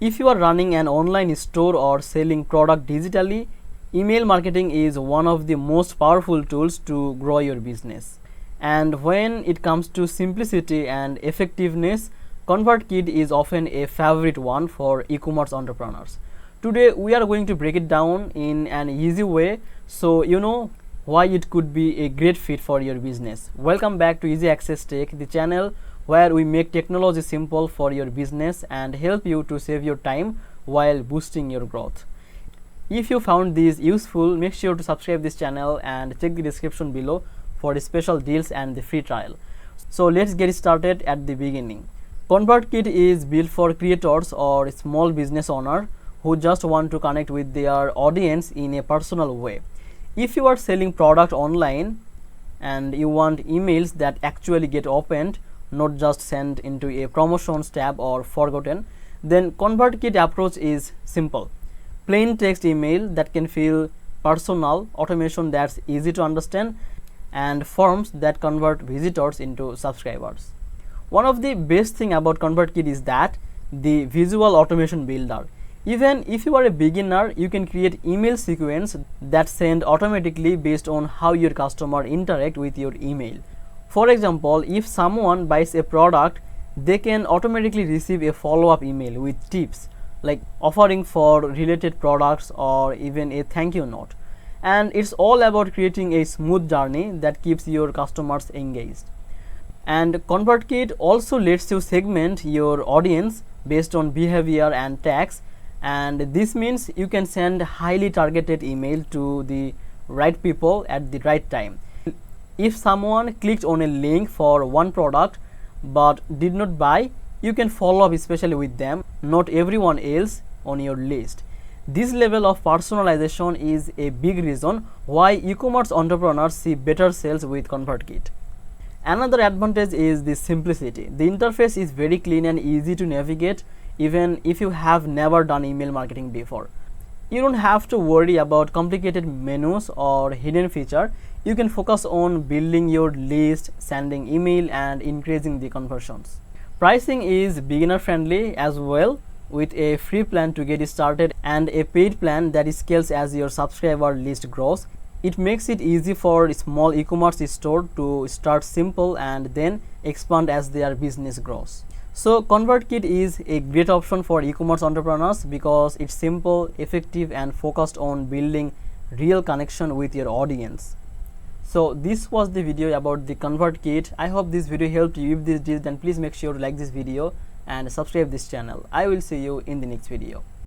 If you are running an online store or selling product digitally, email marketing is one of the most powerful tools to grow your business. And when it comes to simplicity and effectiveness, ConvertKit is often a favorite one for e-commerce entrepreneurs. Today we are going to break it down in an easy way so you know why it could be a great fit for your business. Welcome back to Easy Access Tech, the channel where we make technology simple for your business and help you to save your time while boosting your growth. If you found this useful, make sure to subscribe this channel and check the description below for the special deals and the free trial. So let's get started at the beginning. ConvertKit is built for creators or small business owners who just want to connect with their audience in a personal way. If you are selling product online and you want emails that actually get opened, not just sent into a promotions tab or forgotten, then ConvertKit approach is simple. Plain text email that can feel personal, automation that's easy to understand, and forms that convert visitors into subscribers. One of the best thing about ConvertKit is that the visual automation builder. Even if you are a beginner, you can create email sequence that send automatically based on how your customer interact with your email. For example, if someone buys a product, they can automatically receive a follow-up email with tips like offering for related products or even a thank you note. And it's all about creating a smooth journey that keeps your customers engaged. And ConvertKit also lets you segment your audience based on behavior and tags, and this means you can send highly targeted email to the right people at the right time. If someone clicked on a link for one product but did not buy, you can follow up especially with them, not everyone else on your list. This level of personalization is a big reason why e-commerce entrepreneurs see better sales with ConvertKit. Another advantage is the simplicity. The interface is very clean and easy to navigate even if you have never done email marketing before. You don't have to worry about complicated menus or hidden feature. You can focus on building your list, sending email and increasing the conversions. Pricing is beginner friendly as well, with a free plan to get started and a paid plan that scales as your subscriber list grows. It makes it easy for small e-commerce store to start simple and then expand as their business grows. So ConvertKit is a great option for e-commerce entrepreneurs because it's simple, effective and focused on building real connection with your audience. So this was the video about the ConvertKit. I hope this video helped you. If this did, then please make sure to like this video and subscribe this channel. I will see you in the next video.